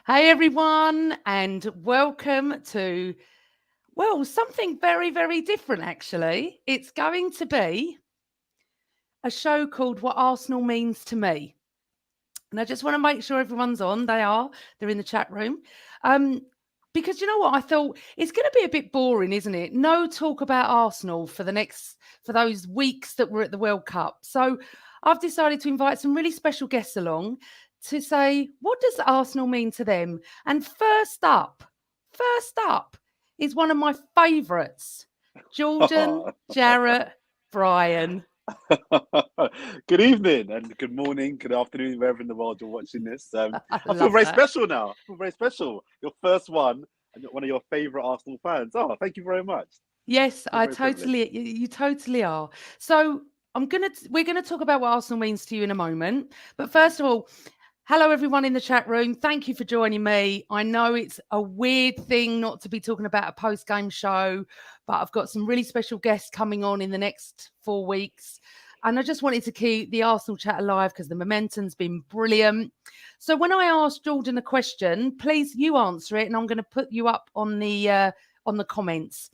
Hey everyone, and welcome to, something very, very different actually. It's going to be a show called What Arsenal Means to Me. And I just want to make sure everyone's on. They're in the chat room. Um, because you know what? I thought it's going to be a bit boring, isn't it? No talk about Arsenal for those weeks that we're at the World Cup. So I've decided to invite some really special guests along to say, what does Arsenal mean to them? And first up is one of my favourites, Jordan Jarrett-Bryan. Good evening and good morning, good afternoon, wherever in the world you're watching this. I I feel love very that. special now. I feel very special. Your first one and you're one of your favourite Arsenal fans. Oh, thank you very much. Yes, I feel I very privileged. totally, you totally are. So we're gonna talk about what Arsenal means to you in a moment. But first of all, hello everyone in the chat room. Thank you for joining me. I know it's a weird thing not to be talking about a post-game show, but I've got some really special guests coming on in the next 4 weeks. And I just wanted to keep the Arsenal chat alive because the momentum's been brilliant. So when I asked Jordan a question, please you answer it, and I'm going to put you up on the comments.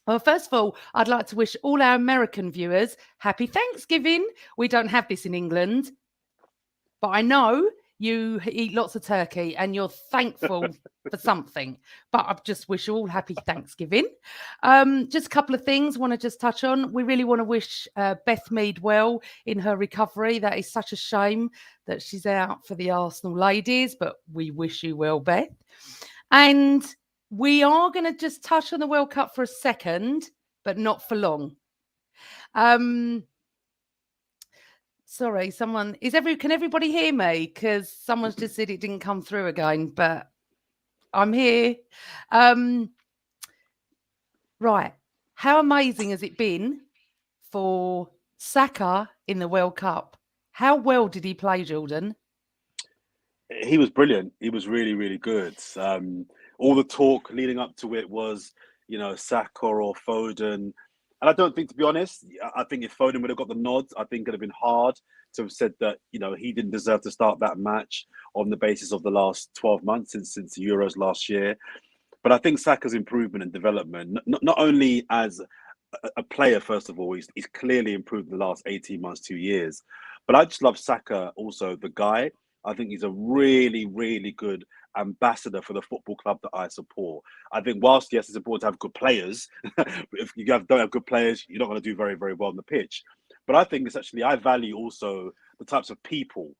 Well, first of all, I'd like to wish all our American viewers happy Thanksgiving. We don't have this in England, but I know you eat lots of turkey and you're thankful for something. But I just wish you all happy Thanksgiving. Just a couple of things I want to just touch on. We really want to wish Beth Mead well in her recovery. That is such a shame that she's out for the Arsenal ladies, but we wish you well, Beth. And we are going to just touch on the World Cup for a second, but not for long. Um, Sorry, can everybody hear me? Because someone's just said it didn't come through again, but I'm here. Um, right. How amazing has it been for Saka in the World Cup? How well did he play, Jordan? He was brilliant. He was really, really good. All the talk leading up to it was, Saka or Foden. And I don't think, to be honest, I think if Foden would have got the nod, I think it'd have been hard to have said that, he didn't deserve to start that match on the basis of the last 12 months since the Euros last year. But I think Saka's improvement and development, not only as a player, first of all, he's clearly improved in the last 18 months, 2 years. But I just love Saka, also the guy. I think he's a really, really good ambassador for the football club that I support. I think whilst, yes, it's important to have good players, if you don't have good players, you're not going to do very, very well on the pitch. But I think it's actually, I value also the types of people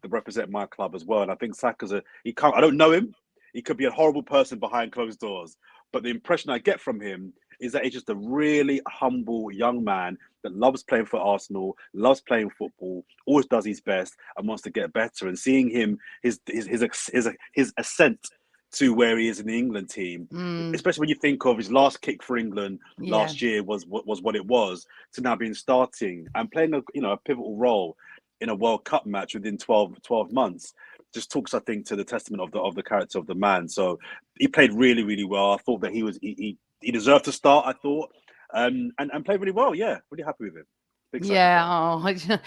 that represent my club as well. And I think I don't know him. He could be a horrible person behind closed doors. But the impression I get from him is that he's just a really humble young man that loves playing for Arsenal, loves playing football, always does his best, and wants to get better. And seeing him, his ascent to where he is in the England team, Mm, especially when you think of his last kick for England yeah. last year was what it was, to now being starting and playing a pivotal role in a World Cup match within 12 months. Just talks, I think, to the testament of the character of the man. So he played really, really well. I thought that he deserved to start, I thought, and played really well. Yeah, really happy with him. Big Saka Yeah, fan.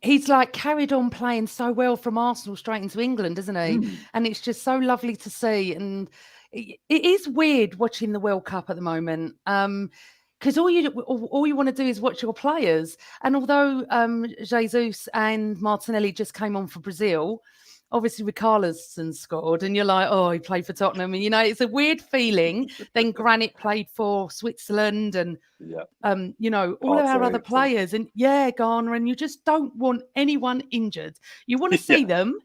he's like carried on playing so well from Arsenal straight into England, isn't he? Mm. And it's just so lovely to see. And it is weird watching the World Cup at the moment. Because all you want to do is watch your players. And although Jesus and Martinelli just came on for Brazil, obviously Richarlison scored, and you're like, oh, he played for Tottenham, and it's a weird feeling. Then Granit played for Switzerland, and Yeah, all of our other Partey. So players, and yeah, Garner, and you just don't want anyone injured. You want to see yeah. them,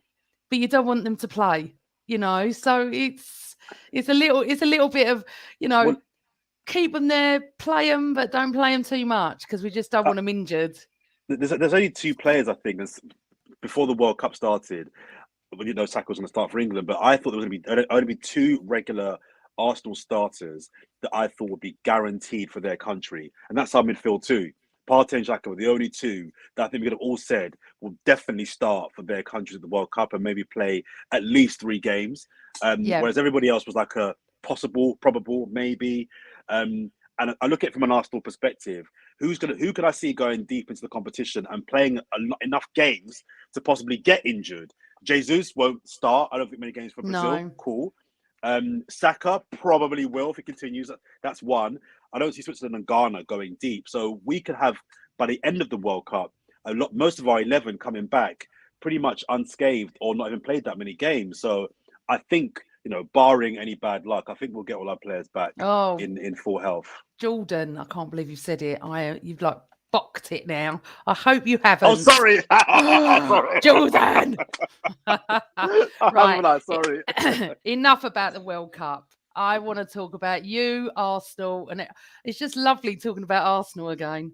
but you don't want them to play. So it's a little bit of you know Well, keep them there, play them, but don't play them too much because we just don't uh, want them injured. there's only two players I think before the World Cup started. Well, Saka was going to start for England, but I thought there was going to be only be two regular Arsenal starters that I thought would be guaranteed for their country, and that's our midfield too. Partey and Xhaka were the only two that I think we could have all said will definitely start for their countries at the World Cup and maybe play at least 3 games. Yeah, Whereas everybody else was like a possible, probable, maybe. And I look at it from an Arsenal perspective. Who could I see going deep into the competition and playing enough games to possibly get injured Jesus won't start. I don't think many games for Brazil. No. Cool. Saka probably will if he continues. That's one. I don't see Switzerland and Ghana going deep. So we could have, by the end of the World Cup, most of our 11 coming back pretty much unscathed or not even played that many games. So I think, barring any bad luck, I think we'll get all our players back in full health. Jordan, I can't believe you said it. You've like bocked it now. I hope you haven't. Oh, sorry. Sorry. Jordan. Right. Sorry. Enough about the World Cup. I want to talk about you, Arsenal, and it's just lovely talking about Arsenal again.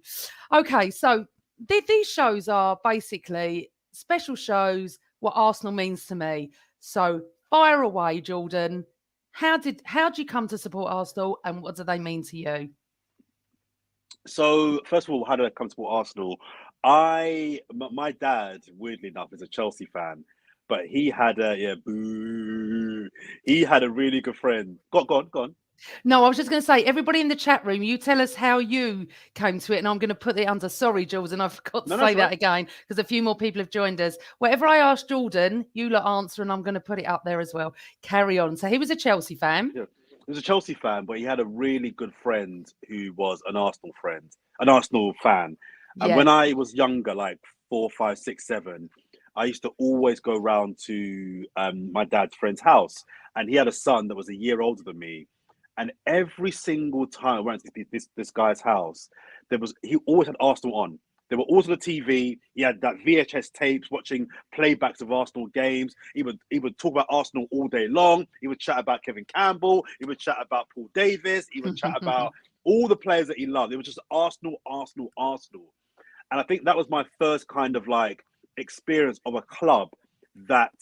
Okay, so these shows are basically special shows, what Arsenal means to me. So fire away, Jordan. How did you come to support Arsenal, and what do they mean to you? So first of all, how did I come to support Arsenal? My dad, weirdly enough, is a Chelsea fan, but he had he had a really good friend. Go on. No, I was just going to say, everybody in the chat room, you tell us how you came to it, and I'm going to put it under. Sorry, Jules, and I forgot to say that again because a few more people have joined us. Whatever I asked Jordan, you lot answer, and I'm going to put it up there as well. Carry on. So he was a Chelsea fan. Yeah. He was a Chelsea fan, but he had a really good friend who was an Arsenal fan. And when I was younger, like 4, 5, 6, 7, I used to always go round to my dad's friend's house, and he had a son that was a year older than me. And every single time I went to this guy's house, he always had Arsenal on. They were always on the TV. He had that VHS tapes, watching playbacks of Arsenal games. He would talk about Arsenal all day long. He would chat about Kevin Campbell. He would chat about Paul Davis. He would chat about all the players that he loved. It was just Arsenal, Arsenal, Arsenal. And I think that was my first kind of like experience of a club that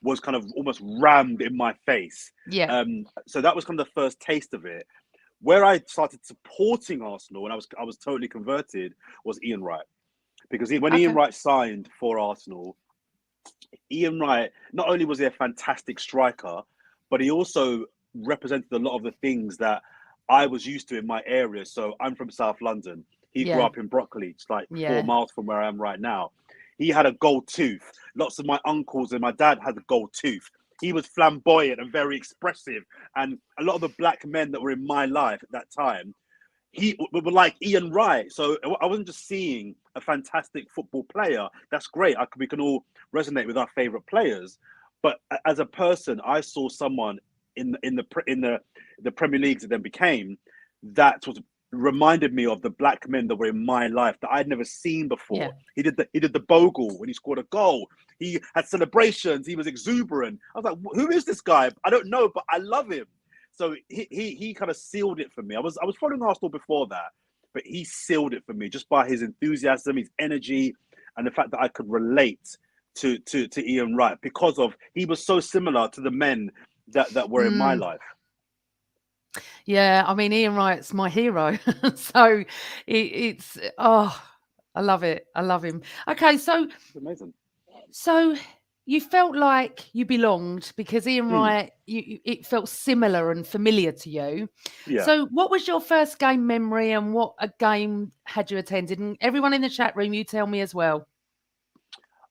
was kind of almost rammed in my face. Yeah. So that was kind of the first taste of it. Where I started supporting Arsenal, and I was totally converted, was Ian Wright, because when Ian Wright signed for Arsenal, Ian Wright not only was he a fantastic striker, but he also represented a lot of the things that I was used to in my area. So I'm from South London. He grew up in Brockley, it's like 4 miles from where I am right now. He had a gold tooth. Lots of my uncles and my dad had a gold tooth. He was flamboyant and very expressive. And a lot of the black men that were in my life at that time, were like Ian Wright. So I wasn't just seeing a fantastic football player. That's great. We can all resonate with our favorite players. But as a person, I saw someone in the Premier League that then became that was reminded me of the black men that were in my life that I'd never seen before. Yeah. He did the bogle when he scored a goal. He had celebrations. He was exuberant. I was like, who is this guy? I don't know, but I love him. So he kind of sealed it for me. I was following Arsenal before that, but he sealed it for me just by his enthusiasm, his energy, and the fact that I could relate to Ian Wright because he was so similar to the men that were in my life. Yeah, I mean, Ian Wright's my hero. So it's I love it. I love him. Okay, so it's amazing. So you felt like you belonged because Ian Wright, it felt similar and familiar to you. Yeah. So what was your first game memory and what a game had you attended? And everyone in the chat room, you tell me as well.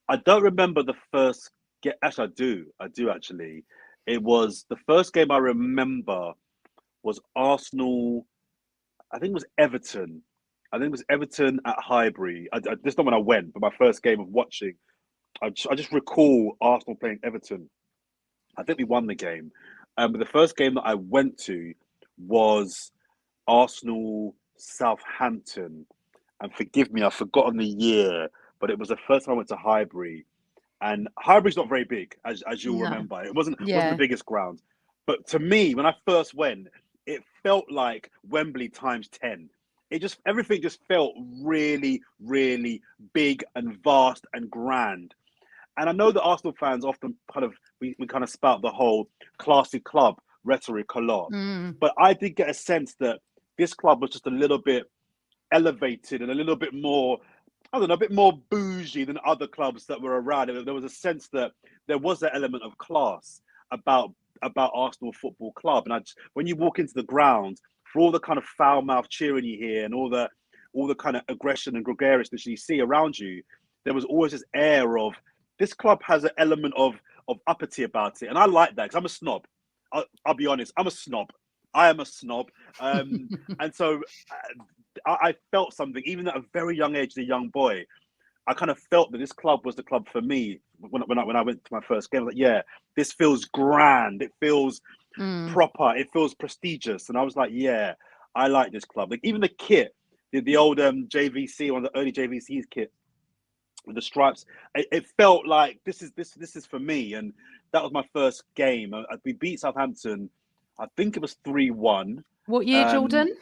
I don't remember the first game. Actually, I do actually. It was the first game I remember was Arsenal. I think it was Everton. at Highbury. This not when I went, but my first game of watching. I just recall Arsenal playing Everton. I think we won the game. But the first game that I went to was Arsenal Southampton. And forgive me, I've forgotten the year, but it was the first time I went to Highbury. And Highbury's not very big, as you'll remember. It wasn't the biggest ground. But to me, when I first went, it felt like Wembley times 10. Everything just felt really, really big and vast and grand. And I know that Arsenal fans often we kind of spout the whole classy club rhetoric a lot. But I did get a sense that this club was just a little bit elevated and a little bit more, I don't know, a bit more bougie than other clubs that were around. There was a sense that there was an element of class about Arsenal Football Club. And when you walk into the ground, for all the kind of foul mouth cheering you hear and all the kind of aggression and gregariousness you see around you, there was always this air of this club has an element of uppity about it, and I like that because I'm a snob. I'll be honest, I'm a snob. I am a snob, and so I felt something even at a very young age, as a young boy. I kind of felt that this club was the club for me when I went to my first game. I was like, yeah, this feels grand. It feels proper. It feels prestigious. And I was like, yeah, I like this club. Like even the kit, the old JVC, one of the early JVC's kit with the stripes. It felt like this is for me. And that was my first game. We beat Southampton. I think it was 3-1. What year, Jordan?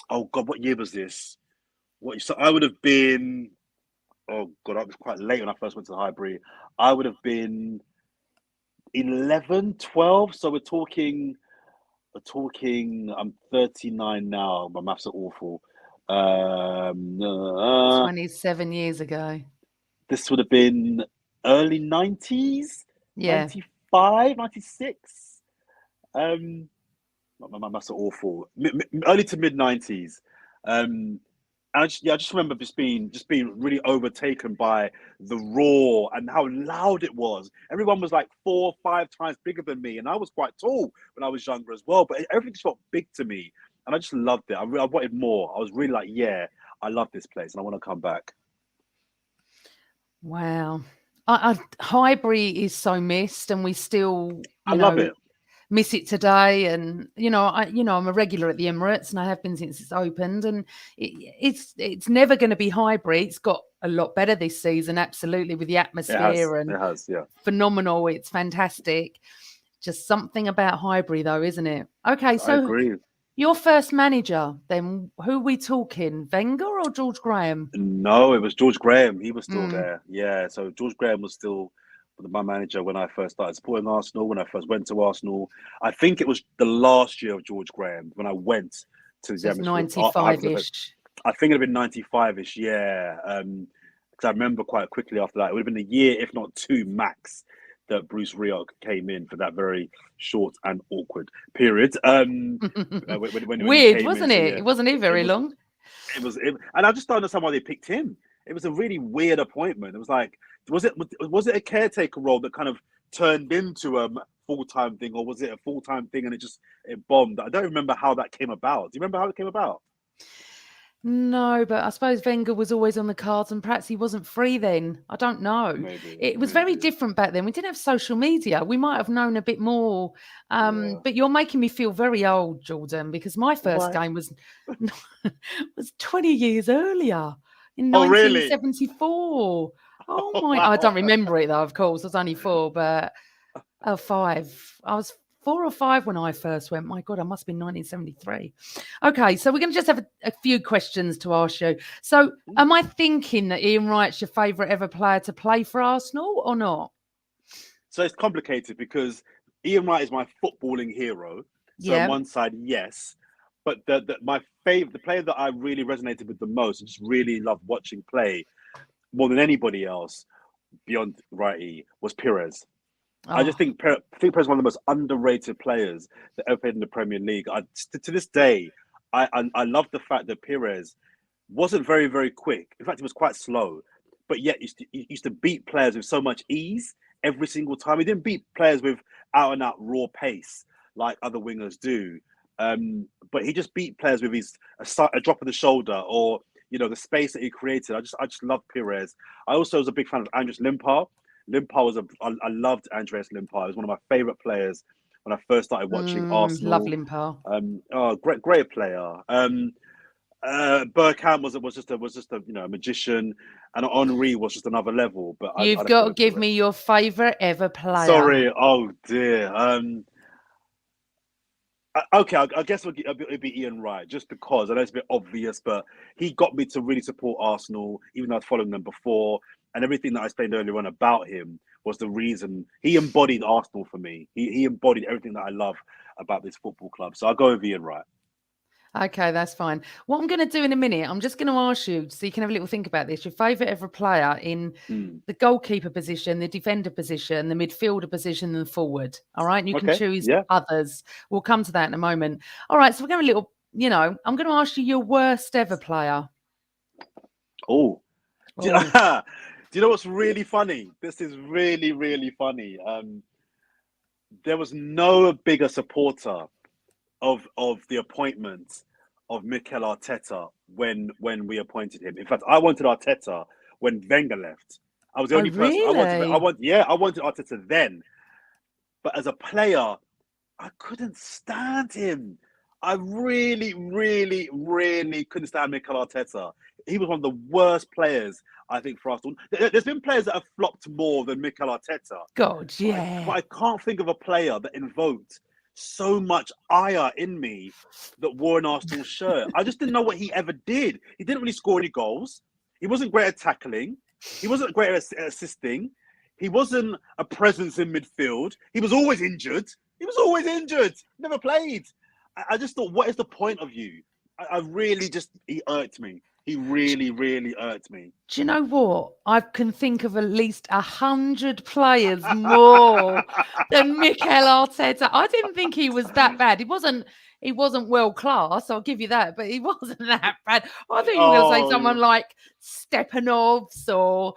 Oh God, what year was this? So I would have been. Oh God, I was quite late when I first went to Highbury. I would have been 11, 12. So we're talking. I'm 39 now. My maths are awful. 27 years ago. This would have been early 90s. Yeah. 95, 96. My maths are awful. Early to mid 90s. And I just remember just being really overtaken by the roar and how loud it was. Everyone was like 4 or 5 times bigger than me, and I was quite tall when I was younger as well. But everything just felt big to me, and I just loved it. I wanted more. I was really like, yeah, I love this place, and I want to come back. Wow, Highbury is so missed, and we still, I love it. Miss it today. And I'm a regular at the Emirates, and I have been since it's opened, and it's never going to be Highbury. It's got a lot better this season, absolutely, with the atmosphere. It has, yeah. Phenomenal. It's fantastic. Just something about Highbury though, isn't it? Okay, so I agree. Your first manager, then, who are we talking? Wenger or George Graham? No, it was George Graham. He was still there. Yeah, so George Graham was still my manager when I first started supporting Arsenal, when I first went to Arsenal. I think it was the last year of George Graham when I went to the 95-ish. I think it would have been 95-ish, yeah. Because I remember quite quickly after that, it would have been a year, if not 2 max, that Bruce Rioch came in for that very short and awkward period. When Weird, wasn't it? It wasn't very long. And I just don't understand why they picked him. It was a really weird appointment. It was like, was it a caretaker role that kind of turned into a full-time thing, or was it a full-time thing and it bombed? I don't remember how that came about. Do you remember how it came about? No, but I suppose Wenger was always on the cards, and perhaps he wasn't free then. I don't know. It was very different back then. We didn't have social media. We might have known a bit more. But you're making me feel very old, Jordan, because my first game was 20 years earlier, in 1974. Oh my! I don't remember it though. Of course, I was only 4, but 5. I was 4 or 5 when I first went. My God, I must have been 1973. Okay, so we're going to just have a few questions to ask you. So, am I thinking that Ian Wright's your favourite ever player to play for Arsenal or not? So it's complicated because Ian Wright is my footballing hero. So on one side, yes, but the player that I really resonated with the most, and just really loved watching play more than anybody else beyond Wrighty, was Pires. I just think Pires is one of the most underrated players that ever played in the Premier League. To this day, I love the fact that Pires wasn't very, very quick. In fact, he was quite slow, but yet he used to beat players with so much ease every single time. He didn't beat players with out-and-out raw pace like other wingers do, but he just beat players with a drop of the shoulder, or the space that he created. I just love Pires. I also was a big fan of Andres Limpar. I loved Andreas Limpar. He was one of my favourite players when I first started watching Arsenal. Love Limpar. Great player. Bergkamp was just a magician, and Henry was just another level. But you've got to give me your favourite ever player. Sorry, oh dear. Okay, I guess it'd be Ian Wright, just because I know it's a bit obvious, but he got me to really support Arsenal, even though I was following them before. And everything that I explained earlier on about him was the reason he embodied Arsenal for me. He embodied everything that I love about this football club. So I'll go with Ian Wright. Okay, that's fine. What I'm going to do in a minute, I'm just going to ask you, so you can have a little think about this, your favourite ever player in the goalkeeper position, the defender position, the midfielder position, and the forward. All right? And you can choose others. We'll come to that in a moment. All right, so we're going to I'm going to ask you your worst ever player. Oh. Do you know what's really funny? This is really, really funny. There was no bigger supporter of the appointment of Mikel Arteta when we appointed him. In fact, I wanted Arteta when Wenger left. I was the Oh, only person I really? wanted Arteta then. But as a player, I couldn't stand him. I really, really, really couldn't stand Mikel Arteta. He was one of the worst players, I think, for Arsenal. There's been players that have flopped more than Mikel Arteta, God, but yeah. I can't think of a player that invoked so much ire in me that wore an Arsenal shirt. I just didn't know what he ever did. He didn't really score any goals. He wasn't great at tackling. He wasn't great at assisting. He wasn't a presence in midfield. He was always injured. Never played. I just thought, what is the point of you? I really just, he irked me. He really, really irked me. Do you know what? I can think of at least 100 players more than Mikel Arteta. I didn't think he was that bad. He wasn't world class, I'll give you that, but he wasn't that bad. I thought you were going to say someone like Stepanovs or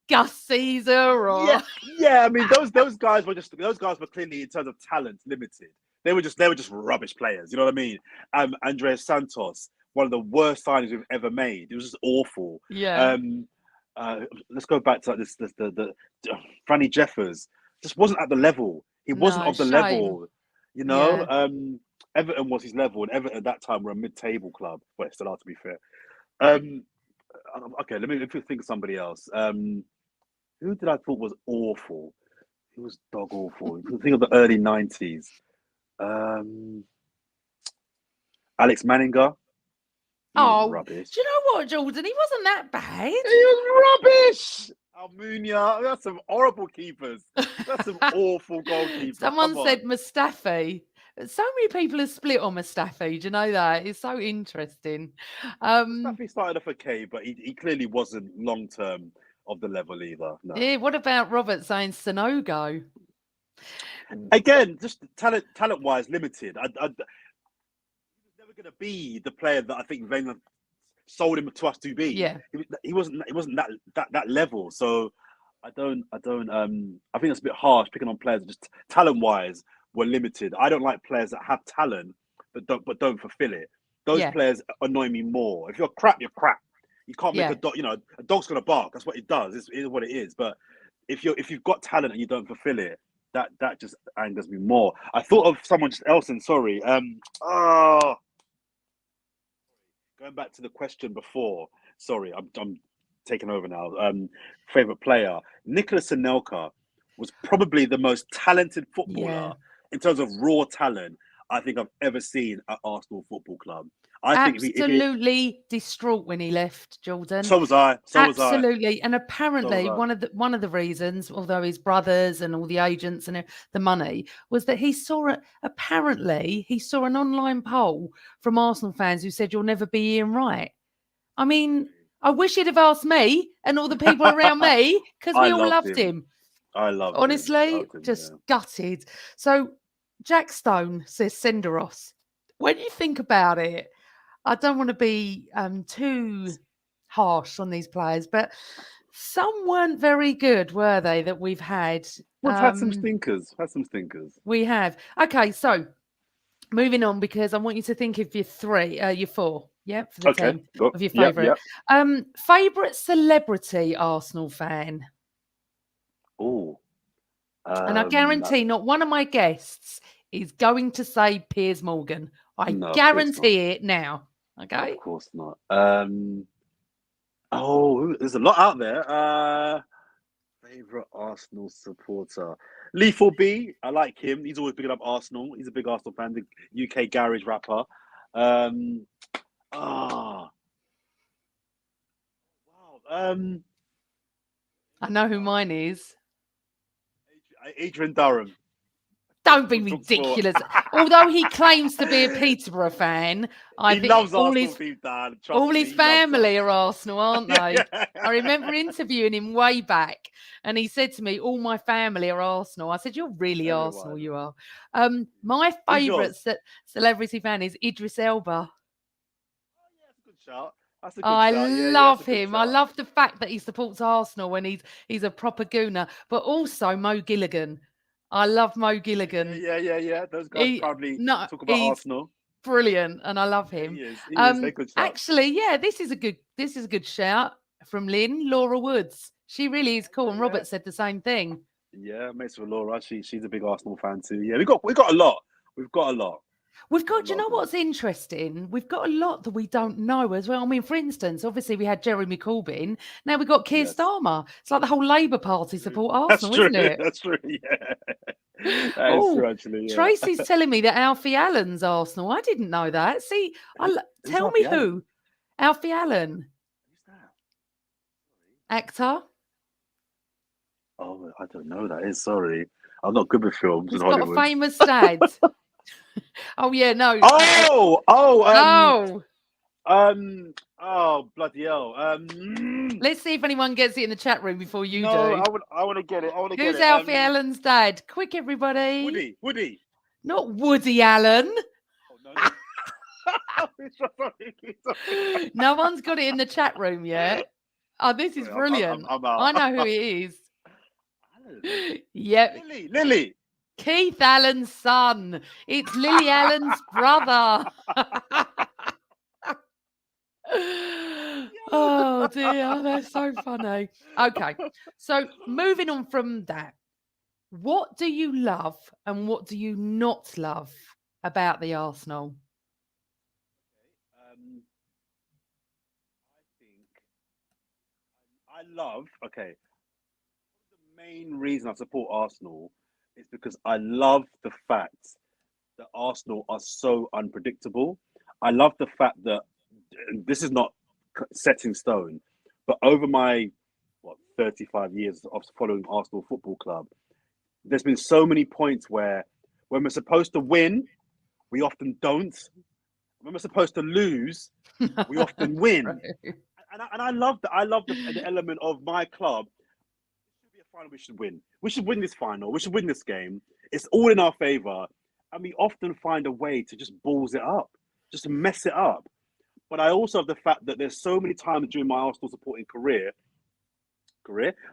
Gus Caesar or yeah. I mean, those guys were clearly, in terms of talent, limited. They were just rubbish players. You know what I mean? Andres Santos, one of the worst signings we've ever made. It was just awful. yeah. Let's go back to like the Franny Jeffers just wasn't at the level. He wasn't No, of the shame. level. You know, Yeah. Everton was his level, and Everton at that time were a mid-table club. Well, still are, to be fair. Okay, let me think of somebody else. Who did I thought was awful? Who was dog awful? Think of the early 90s. Alex Manninger. He was rubbish. do you know what, Jordan? He wasn't that bad. He was rubbish. Almunia. That's some horrible keepers. That's some awful goalkeepers. Someone said Mustafi. So many people are split on Mustafi. Do you know that? It's so interesting. Mustafi started off okay, but he clearly wasn't long term of the level either. No. Yeah, what about Robert saying Sanogo? Again, just talent wise, limited. He was never going to be the player that I think Wenger sold him to us to be. Yeah, he wasn't that level. So I think that's a bit harsh picking on players that just talent wise were limited. I don't like players that have talent but don't fulfill it. Those players annoy me more. If you're crap, you're crap. You can't make a dog. You know, a dog's gonna bark. That's what it does. It's what it is. But if you've got talent and you don't fulfill it, that just angers me more. I thought of someone just else. And sorry. Going back to the question before. Sorry, I'm taking over now. Favorite player, Nicolas Anelka was probably the most talented footballer in terms of raw talent I think I've ever seen at Arsenal Football Club. I think absolutely distraught when he left, Jordan. So was I. Absolutely. And apparently one of the reasons, although his brothers and all the agents and the money, was that he saw an online poll from Arsenal fans who said, "You'll never be Ian Wright." I mean, I wish he'd have asked me and all the people around me, because we all loved him. I loved honestly, him. just gutted. So Jack Stone says Senderos. When you think about it, I don't want to be too harsh on these players, but some weren't very good, were they, that we've had? We've had some stinkers. We have. Okay, so moving on, because I want you to think of your four, for the team of your favourite. Favourite celebrity Arsenal fan? Oh. And I guarantee not one of my guests is going to say Piers Morgan. I guarantee it now. Okay. Of course not. There's a lot out there. Favorite Arsenal supporter, Lethal B. I like him. He's always picking up Arsenal. He's a big Arsenal fan. The UK garage rapper. Wow. I know who mine is. Adrian Durham. Don't be ridiculous. Although he claims to be a Peterborough fan, I think loves all his family are Arsenal, aren't they? I remember interviewing him way back, and he said to me, "All my family are Arsenal." I said, "You're really Arsenal, you are." My favourite celebrity fan is Idris Elba. That's a good shout. That's a good I shout. Yeah, that's a love good him. I shout. love the fact that he supports Arsenal when he's a proper gooner, but also Mo Gilligan. I love Mo Gilligan. Yeah. Those guys proudly talk about He's Arsenal. brilliant, and I love Yeah, him. he is. He is. They're good shouts. Actually, yeah, this is a good shout from Lynn, Laura Woods. She really is cool, and Yeah. Robert said the same thing. Yeah, mates with Laura. She's a big Arsenal fan too. Yeah, we got a lot. We've got a lot. We've got, Got a you lot know of them. what's interesting? We've got a lot that we don't know as well. I mean, for instance, obviously we had Jeremy Corbyn. Now we've got Keir Yes. Starmer. It's like the whole Labour Party support That's Arsenal, true. isn't it? That's true. Yeah. That is Oh, true, actually. Yeah. Tracy's telling me that Alfie Allen's Arsenal. I didn't know that. See, Who's tell Alfie me Allen? who. Alfie Allen, Who's that? actor. Oh, I don't know that is. Sorry. I'm not good with films in He's got a Hollywood. famous dad. Oh yeah, no. Oh, No. oh, bloody hell. Let's see if anyone gets it in the chat room before you No, do. I want to get it. I want to get Who's it. Alfie Allen's dad? Quick, everybody. Woody. Not Woody Allen. Oh, no. Sorry. No one's got it in the chat room yet. Oh, this is Sorry, brilliant. I'm out. I know who it is. Alan. Yep. Lily. Keith Allen's son. It's Lily Allen's brother. Oh dear, that's so funny. Okay, so moving on from that, what do you love and what do you not love about the Arsenal? I think I love. Okay, the main reason I support Arsenal is because I love the fact that Arsenal are so unpredictable. I love the fact that this is not set in stone, but over my 35 years of following Arsenal Football Club, there's been so many points where when we're supposed to win, we often don't. When we're supposed to lose, we often win. And I love that. I love the element of my club. This should be a final we should win. We should win this final. We should win this game. It's all in our favour. And we often find a way to just balls it up, just mess it up. But I also have the fact that there's so many times during my Arsenal supporting career,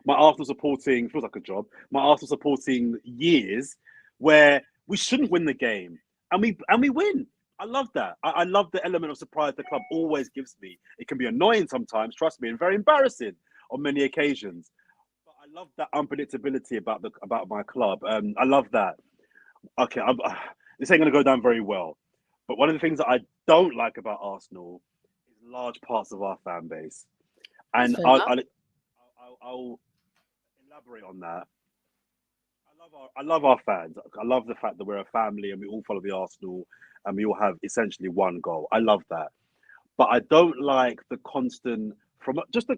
my Arsenal supporting, feels like a job, my Arsenal supporting years where we shouldn't win the game and we win. I love that. I love the element of surprise the club always gives me. It can be annoying sometimes, trust me, and very embarrassing on many occasions. But I love that unpredictability about my club. I love that. Okay, this ain't going to go down very well. But one of the things that I don't like about Arsenal is large parts of our fan base. And I'll elaborate on that. I love our fans. I love the fact that we're a family and we all follow the Arsenal and we all have essentially one goal. I love that. But I don't like the constant, from just a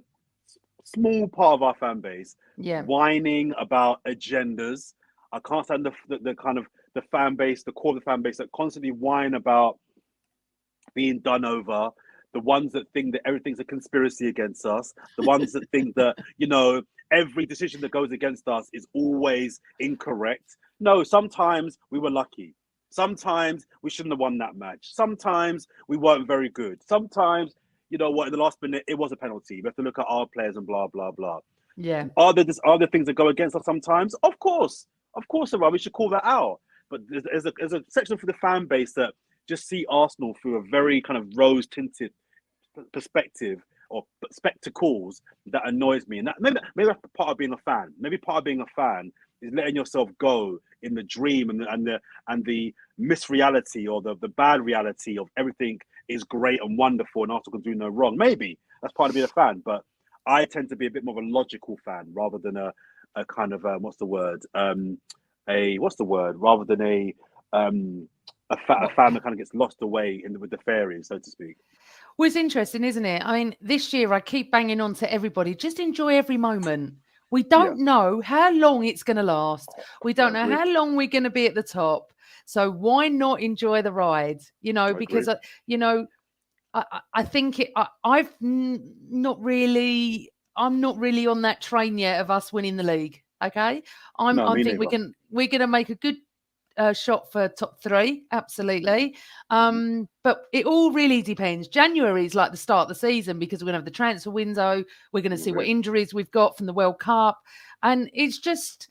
small part of our fan base, whining about agendas. I can't stand the kind of the fan base, the core of the fan base that constantly whine about being done over, the ones that think that everything's a conspiracy against us, the ones that think that, every decision that goes against us is always incorrect. No, sometimes we were lucky. Sometimes we shouldn't have won that match. Sometimes we weren't very good. Sometimes, in the last minute, it was a penalty. We have to look at our players and blah, blah, blah. Yeah. Are there things that go against us sometimes? Of course there are. We should call that out. But there's a section for the fan base that just see Arsenal through a very kind of rose-tinted perspective or spectacles that annoys me. And that maybe that's part of being a fan. Maybe part of being a fan is letting yourself go in the dream and the misreality or the bad reality of everything is great and wonderful and Arsenal can do no wrong. Maybe that's part of being a fan, but I tend to be a bit more of a logical fan rather than a kind of rather than a fan that kind of gets lost away with the fairies, so to speak. Well, it's interesting, isn't it? I mean, this year I keep banging on to everybody, just enjoy every moment. We don't know how long it's going to last. We don't know how long we're going to be at the top. So why not enjoy the ride? Because, I think I'm not really on that train yet of us winning the league. Okay. I think we're going to make a good shot for top 3, absolutely. Mm-hmm. But it all really depends. January is like the start of the season because we're going to have the transfer window. We're going to see what injuries we've got from the World Cup. And it's just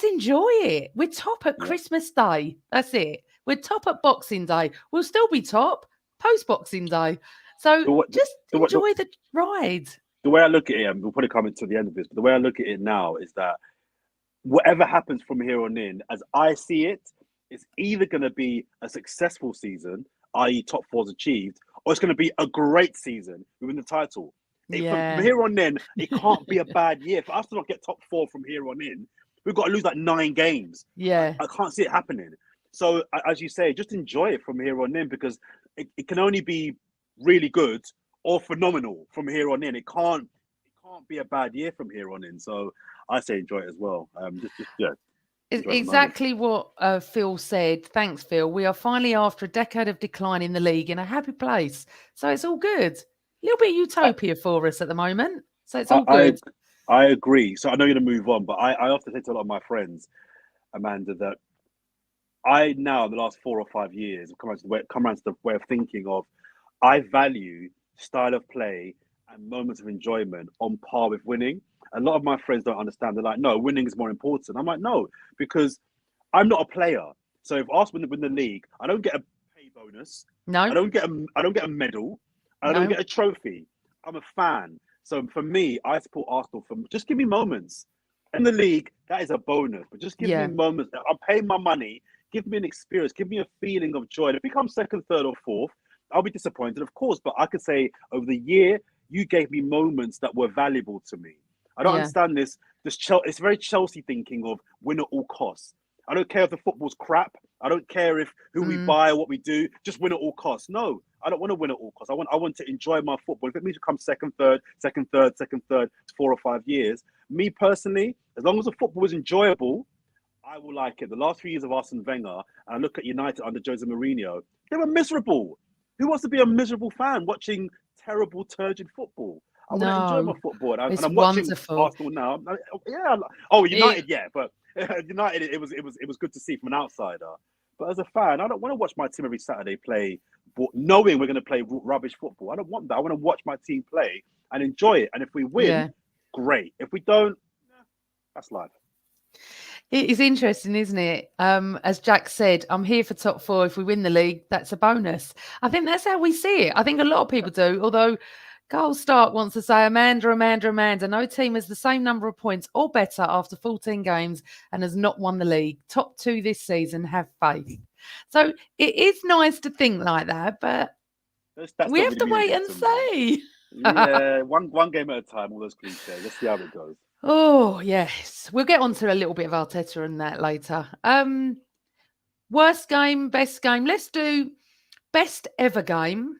enjoy it. We're top at Christmas Day. That's it. We're top at Boxing Day. We'll still be top post-Boxing Day. So just enjoy the ride. The way I look at it, and we'll probably come to the end of this, but the way I look at it now is that whatever happens from here on in, as I see it, it's either going to be a successful season, i.e. top 4's achieved, or it's going to be a great season, we win the title. From here on in, it can't be a bad year. For us to not get top 4 from here on in, we've got to lose like 9 games. Yeah. I can't see it happening. So, as you say, just enjoy it from here on in, because it can only be really good or phenomenal from here on in. It can't be a bad year from here on in. So I say enjoy it as well. It's exactly what Phil said. Thanks, Phil. We are finally, after a decade of decline in the league, in a happy place. So it's all good. A little bit of utopia for us at the moment. So it's all good. I agree. So I know you're going to move on, but I often say to a lot of my friends, Amanda, that I now, in the last 4 or 5 years, have come around to the way of thinking of, I value style of play and moments of enjoyment on par with winning. A lot of my friends don't understand. They're like, no, winning is more important. I'm like, no, because I'm not a player. So if Arsenal win the league, I don't get a pay bonus. No. I don't get a medal. I don't get a trophy. I'm a fan. So for me, I support Arsenal just give me moments. In the league, that is a bonus. But just give me moments. I'm paying my money. Give me an experience. Give me a feeling of joy. And if we come second, third, or fourth, I'll be disappointed, of course. But I could say over the year, you gave me moments that were valuable to me. I don't understand this. It's very Chelsea thinking of win at all costs. I don't care if the football's crap. I don't care if who we buy or what we do. Just win at all costs. No, I don't want to win at all costs. I want to enjoy my football. If it means to come second, third, 4 or 5 years, me personally, as long as the football is enjoyable, I will like it. The last few years of Arsene Wenger, and I look at United under Jose Mourinho, they were miserable. Who wants to be a miserable fan watching terrible, turgid football? I want to enjoy my football, and I'm watching Arsenal now. Yeah, United, but United, it was good to see from an outsider. But as a fan, I don't want to watch my team every Saturday play, knowing we're going to play rubbish football. I don't want that. I want to watch my team play and enjoy it. And if we win, great. If we don't, that's life. It is interesting, isn't it? As Jack said, I'm here for top 4. If we win the league, that's a bonus. I think that's how we see it. I think a lot of people do, although Carl Stark wants to say, Amanda, no team has the same number of points or better after 14 games and has not won the league. Top 2 this season, have faith. So it is nice to think like that, but that's we have to wait and see. Yeah, one game at a time, all those cliches. Let's see how it goes. Oh, yes. We'll get on to a little bit of Arteta and that later. Worst game, best game. Let's do best ever game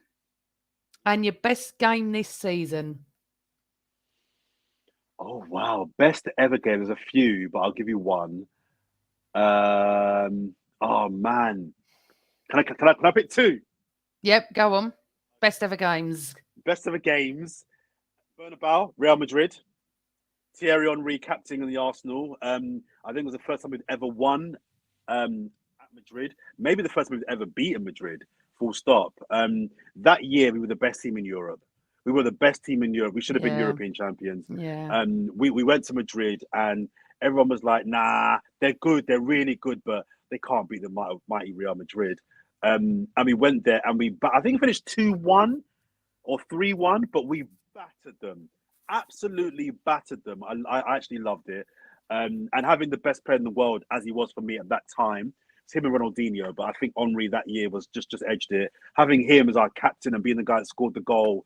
and your best game this season. Oh, wow. Best ever game. There's a few, but I'll give you one. Oh, man. Can I pick 2? Yep, go on. Best ever games. Best ever games. Bernabeu, Real Madrid. Thierry Henry captaining the Arsenal. I think it was the first time we'd ever won at Madrid. Maybe the first time we've ever beaten Madrid. Full stop. That year we were the best team in Europe. We were the best team in Europe. We should have been European champions. Yeah. We went to Madrid and everyone was like, nah, they're good. They're really good, but they can't beat the mighty Real Madrid. And we went there and I think we finished 2-1 or 3-1, but we battered them. Absolutely battered them. I actually loved it. And having the best player in the world, as he was for me at that time, it's him and Ronaldinho, but I think Henry that year was just edged it. Having him as our captain and being the guy that scored the goal,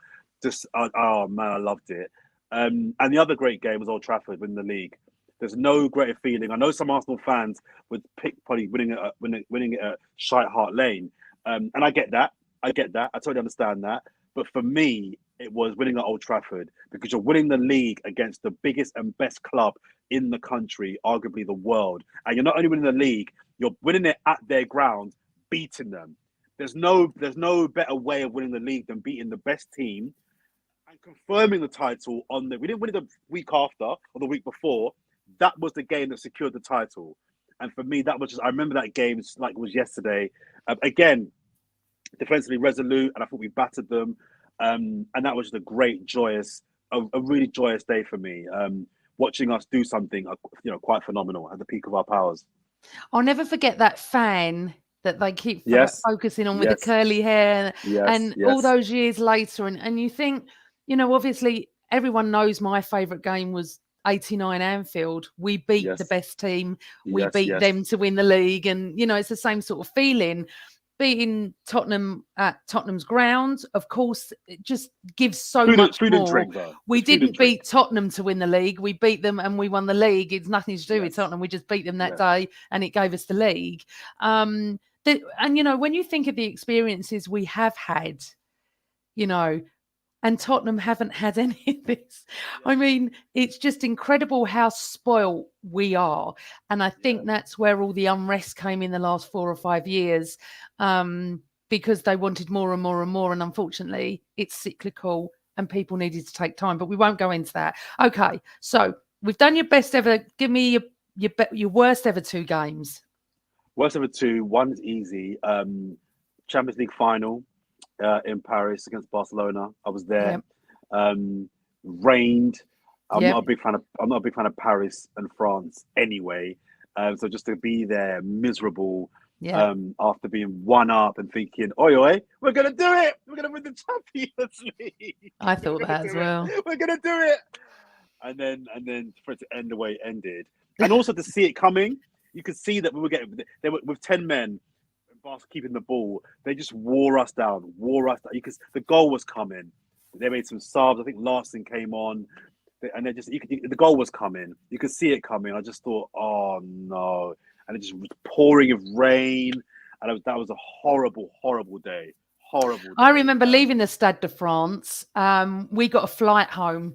oh man, I loved it. And the other great game was Old Trafford winning the league. There's no greater feeling. I know some Arsenal fans would pick probably winning it at Shite Hart Lane, and I get that. I totally understand that. But for me, it was winning at Old Trafford because you're winning the league against the biggest and best club in the country, arguably the world. And you're not only winning the league, you're winning it at their ground, beating them. There's no better way of winning the league than beating the best team and confirming the title we didn't win it the week after or the week before. That was the game that secured the title. And for me, that was just, I remember that game like it was yesterday. Again, defensively resolute, and I thought we battered them. And that was just a great, a really joyous day for me. Watching us do something, quite phenomenal at the peak of our powers. I'll never forget that fan that they keep Yes, focusing on with the yes, curly hair, yes, and all yes, those years later, and you think, obviously everyone knows my favourite game was 89 Anfield. We beat the yes, best team, we yes, beat yes. them to win the league, and it's the same sort of feeling. Beating Tottenham at Tottenham's ground, of course, it just gives so much Food and more. drink, though. We It's food and didn't drink. beat Tottenham to win the league. We beat them and we won the league. It's nothing to do with Yes, Tottenham. We just beat them that yes. day and it gave us the league. And when you think of the experiences we have had, and Tottenham haven't had any of this. I mean, it's just incredible how spoiled we are. And I think that's where all the unrest came in the last 4 or 5 years, because they wanted more and more and more. And unfortunately, it's cyclical and people needed to take time. But we won't go into that. Okay, so we've done your best ever. Give me your worst ever 2 games. Worst ever 2. One's easy. Champions League final. In Paris against Barcelona. I was there. Yep. Rained. I'm Yep. not a big fan of Paris and France anyway. So just to be there, miserable. Yeah. After being 1-up and thinking, oi, we're gonna do it. We're gonna win the Champions League. I thought that as well. We're gonna do it. And then for it to end the way it ended, and also to see it coming, you could see that they were with 10 men. Barca keeping the ball, they just wore us down. Because the goal was coming. They made some subs. I think Larson came on, and the goal was coming. You could see it coming. I just thought, oh no! And it just was pouring of rain, and that was a horrible, horrible day. Horrible day. I remember leaving the Stade de France. We got a flight home,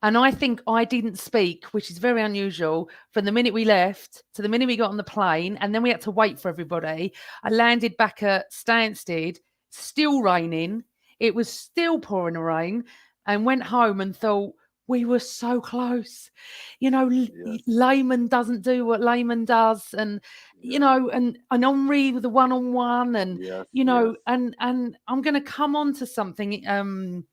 and I think I didn't speak, which is very unusual, from the minute we left to the minute we got on the plane, and then we had to wait for everybody. I landed back at Stansted, still raining. It was still pouring rain, and went home and thought, we were so close. Layman doesn't do what Layman does, and and Henri with the one-on-one, and and I'm going to come on to something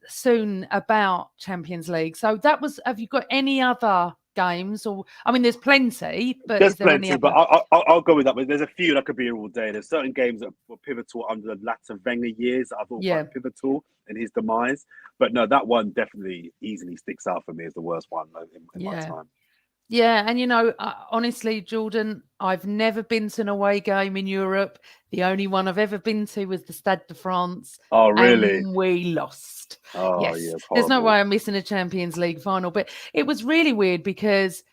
soon about Champions League. So that was. Have you got any other games? Or I mean, there's plenty, but there's is there plenty. any But other? I'll go with that. But there's a few that could be here all day. There's certain games that were pivotal under the latter Wenger years that I thought were quite pivotal in his demise. But no, that one definitely easily sticks out for me as the worst one in my time. Yeah, and honestly, Jordan, I've never been to an away game in Europe. The only one I've ever been to was the Stade de France. Oh, really? And we lost. Oh, yes. yeah, there's no way I'm missing a Champions League final. But it was really weird because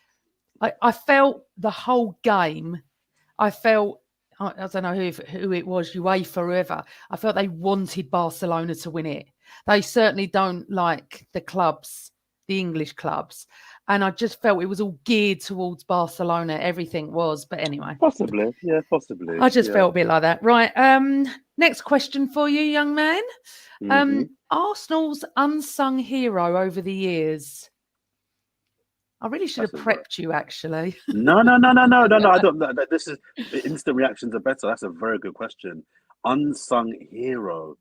I felt the whole game. I don't know who it was, UEFA, whoever. I felt they wanted Barcelona to win it. They certainly don't like the English clubs. And I just felt it was all geared towards Barcelona. Everything was. But anyway. Possibly. Yeah, possibly. I just felt a bit like that. Right. Next question for you, young man. Arsenal's unsung hero over the years. I really should have prepped you, actually. No. I don't. This is instant reactions are better. That's a very good question. Unsung hero.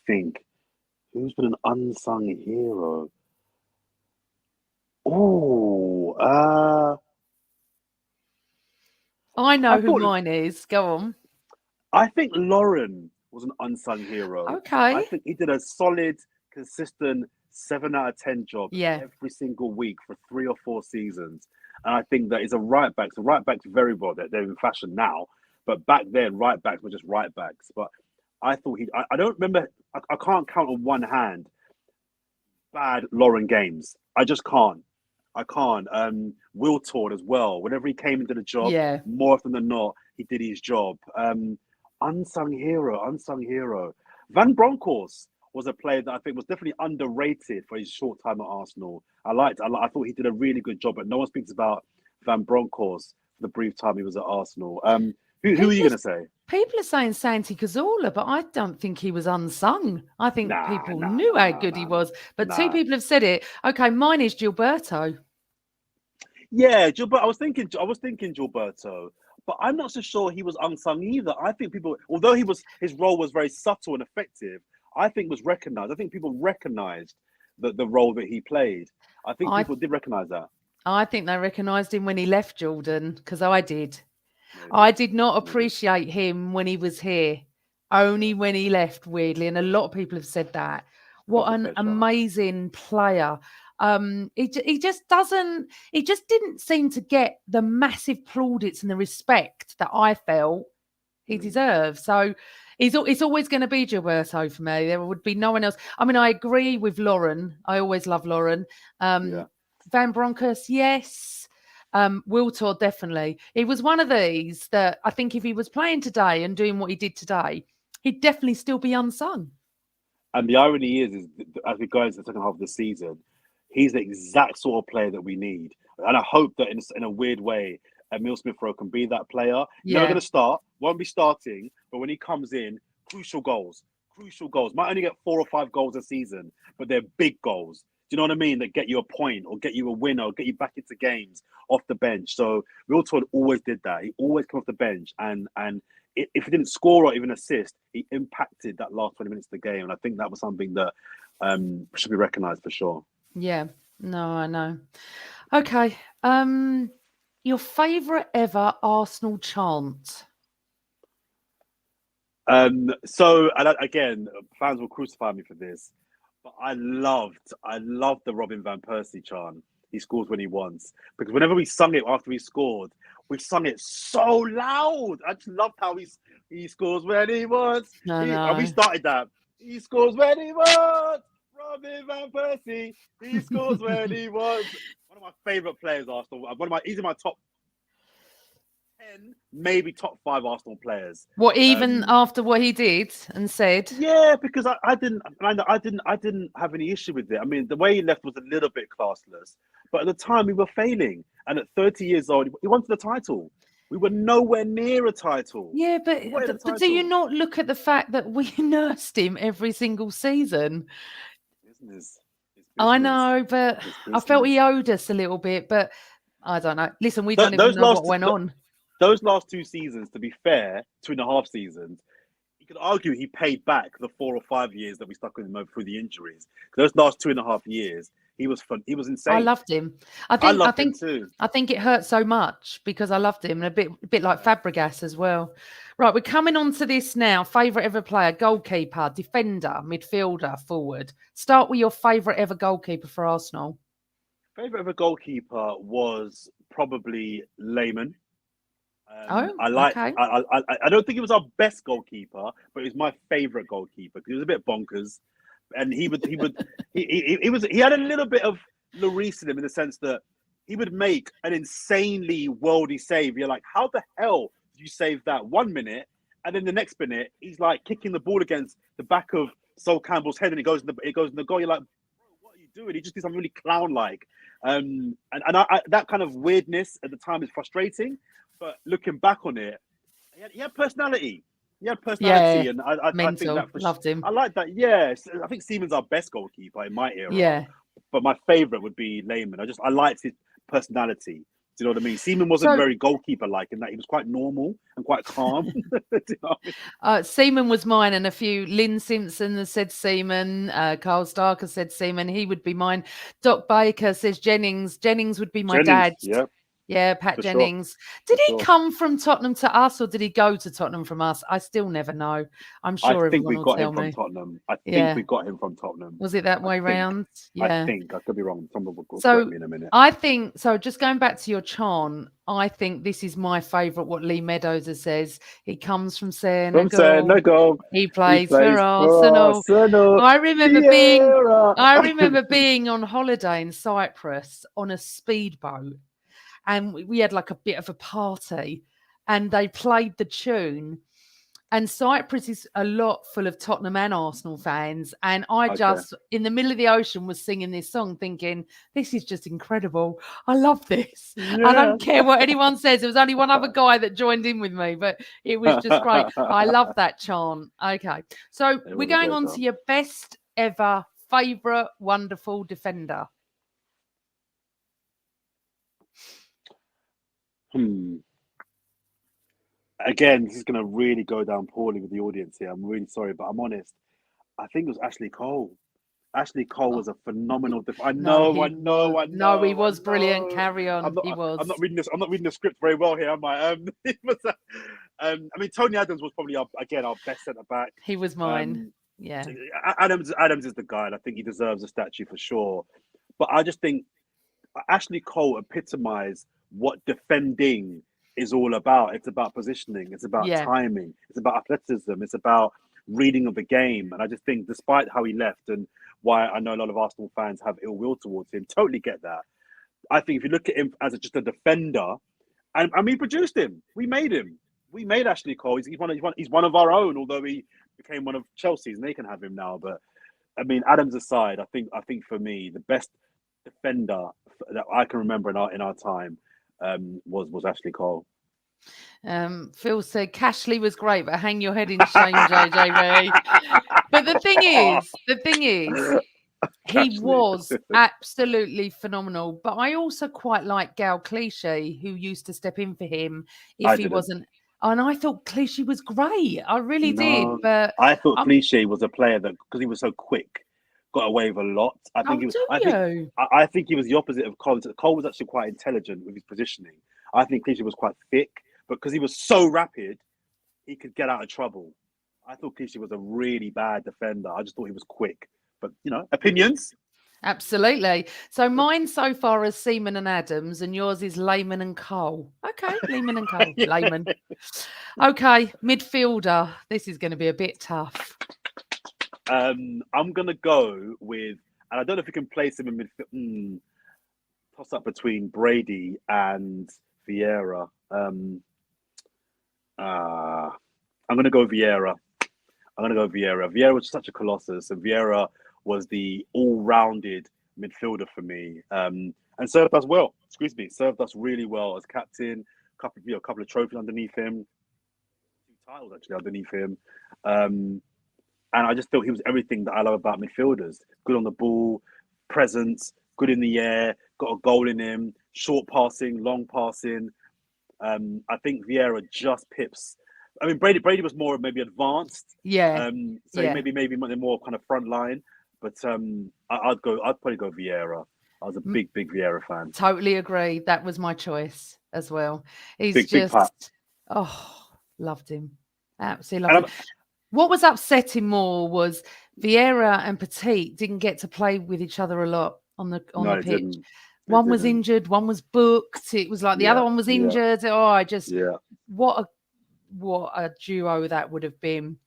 Think. Who's been an unsung hero? I know who mine is. Go on. I think Lauren was an unsung hero. Okay. I think he did a solid, consistent 7 out of 10 job every single week for 3 or 4 seasons. And I think that is a right back. So right backs very well. They're in fashion now. But back then, right backs were just right backs. But I thought I don't remember. I can't count on one hand bad Lauren games. I just can't. I can't. Will Tord as well. Whenever he came into the job, more often than not, he did his job. Unsung hero. Van Bronckhorst was a player that I think was definitely underrated for his short time at Arsenal. I thought he did a really good job, but no one speaks about Van Bronckhorst for the brief time he was at Arsenal. Who are you going to say? People are saying Santi Cazorla, but I don't think he was unsung. I think Nah, people nah, knew nah, how nah, good he nah, was. But two nah. people have said it. Okay, mine is Gilberto. Yeah, Gilbert. I was thinking Gilberto, but I'm not so sure he was unsung either. I think people, although his role was very subtle and effective, I think was recognized. I think people recognized the role that he played. I think I people did recognize that. I think they recognised him when he left Jordan, because I did. I Maybe, did not maybe. appreciate him when he was here, only Yeah, when he left, weirdly. And a lot of people have said that. What that's a an fair shout. amazing player. He just doesn't, he just didn't seem to get the massive plaudits and the respect that I felt he Mm, deserves. So it's always going to be Gilberto for me. There would be no one else. I mean, I agree with Lauren. I always love Lauren. yeah. Van Bronckhorst, yes. Wiltor, definitely. He was one of these that I think if he was playing today and doing what he did today, he'd definitely still be unsung. And the irony is as we go into the second half of the season, he's the exact sort of player that we need. And I hope that in a weird way, Emil Smith Rowe can be that player. Never going Yeah. to start, won't be starting, but when he comes in, crucial goals, crucial goals. Might only get 4 or 5 goals a season, but they're big goals. Do you know what I mean? That get you a point or get you a win or get you back into games off the bench. So Real Todd always did that. He always came off the bench and if he didn't score or even assist, he impacted that last 20 minutes of the game. And I think that was something that should be recognised for sure. Yeah. No, I know. Okay. Your favourite ever Arsenal chant? Again, fans will crucify me for this, but I loved the Robin van Persie chant. He scores when he wants because whenever we sung it after he scored, we sung it so loud. I just loved how he scores when he wants. No, And we no. started that. He scores when he wants. Robin van Persie. He scores when he wants. One of my favourite players, Arsenal. He's in my top 10, maybe top 5 Arsenal players. What, even after what he did and said? Yeah, because I didn't have any issue with it. I mean, the way he left was a little bit classless, but at the time we were failing, and at 30 years old, he wanted the title. We were nowhere near a title. Yeah, We wanted a but do you title. not look at the fact that we nursed him every single season? Business. It's I business. know, but It's I felt he business. owed us a little bit, but I don't know. Listen, we don't even Those know what last went on. those last 2 seasons, to be fair, 2.5 seasons, you could argue he paid back the 4 or 5 years that we stuck with him over through the injuries. Those last 2.5 years, he was fun. He was I insane. loved him. I loved him too. I think it hurt so much because I loved him, and a bit like Fabregas as well. Right, we're coming on to this now. Favorite ever player: goalkeeper, defender, midfielder, forward. Start with your favorite ever goalkeeper for Arsenal. Favorite ever goalkeeper was probably Lehmann. Oh, I like. okay. I don't think he was our best goalkeeper, but he was my favorite goalkeeper because he was a bit bonkers, and he had a little bit of Lloris in him in the sense that he would make an insanely worldy save. You're like, how the hell did you save that 1 minute? And then the next minute, he's like kicking the ball against the back of Sol Campbell's head, and it goes in the goal. You're like, bro, what are you doing? He just did something really clown-like. That kind of weirdness at the time is frustrating. But looking back on it, he had personality. He had personality, Yeah, and I think mental. that Loved him. I like that. Yeah, I think Seaman's our best goalkeeper in my era. Yeah. But my favourite would be Lehmann. I liked his personality. Do you know what I mean? Seaman wasn't So very goalkeeper-like in that he was quite normal and quite calm. Do you know what I mean? Seaman was mine, and a few. Lynn Simpson has said Seaman. Carl Stark has said Seaman. He would be mine. Doc Baker says Jennings. Jennings would be my Jennings, dad's. yeah, Yeah, Pat for sure, Jennings. for Did he sure. come from Tottenham to us, or did he go to Tottenham from us? I still never know. I'm I sure think everyone we will got tell him from me. Tottenham. I think Yeah. we got him from Tottenham. Was it that way round? I Yeah. think. I could be wrong. Someone will correct So me in a minute. I think so. Just going back to your chant, I think this is my favourite. What Lee Meadows says. He comes from From Senegal. Senegal, He he plays for plays for Arsenal. Arsenal. I remember being Vieira. I remember being on holiday in Cyprus on a speedboat, and we had like a bit of a party, and they played the tune. And Cyprus is a lot full of Tottenham and Arsenal fans. And I Okay. just, in the middle of the ocean, was singing this song thinking, this is just incredible. I love this. Yeah. I don't care what anyone says. There was only one other guy that joined in with me, but it was just great. I love that chant. Okay. So we're going on to your best ever favourite wonderful defender. Again, this is going to really go down poorly with the audience here. I'm really sorry, but I'm honest. I think it was Ashley Cole. Ashley Cole was a phenomenal. I know. No, he was brilliant. Carry on. He was. I'm not reading this. I'm not reading the script very well here, am I? I mean, Tony Adams was probably our best centre back. He was mine. Yeah. Adams is the guy, and I think he deserves a statue for sure. But I just think Ashley Cole epitomised what defending is all about. It's about positioning. It's about timing. It's about athleticism. It's about reading of the game. And I just think, despite how he left and why I know a lot of Arsenal fans have ill will towards him, totally get that. I think if you look at him as just a defender, and we produced him, we made him. We made Ashley Cole. He's one of our own, although he became one of Chelsea's, and they can have him now. But I mean, Adams aside, I think for me, the best defender that I can remember in our time was Ashley Cole. Phil said Cashley was great, but hang your head in shame, JJB. But the thing is, he was absolutely phenomenal. But I also quite like Gal Clichy, who used to step in for him if he wasn't. And I thought Clichy was great. I really did. But I thought Clichy was a player that, because he was so quick, got away with a lot. I think he was the opposite of Cole. Cole was actually quite intelligent with his positioning. I think Clichy was quite thick, but because he was so rapid, he could get out of trouble. I thought Clichy was a really bad defender. I just thought he was quick. But, opinions? Absolutely. So mine so far is Seaman and Adams, and yours is Lehman and Cole. Okay, Lehman and Cole. Lehman. Okay, midfielder. This is going to be a bit tough. I'm going to go with, and I don't know if you can place him in midfield. Toss up between Brady and Vieira. I'm going to go Vieira. Vieira was such a colossus, and Vieira was the all-rounded midfielder for me, and served us well. Served us really well as captain. Couple of trophies underneath him, 2 titles actually underneath him, and I just thought he was everything that I love about midfielders. Good on the ball, presence, good in the air, got a goal in him, short passing, long passing. I think Vieira just pips. I mean, Brady was more maybe advanced. Yeah. Maybe more kind of front line. But I'd probably go Vieira. I was a big Vieira fan. Totally agree. That was my choice as well. He's big Pat. Loved him. Absolutely loved him. What was upsetting more was Vieira and Petit didn't get to play with each other a lot on the pitch. One was injured, one was booked. It was like the other one was injured. What a duo that would have been.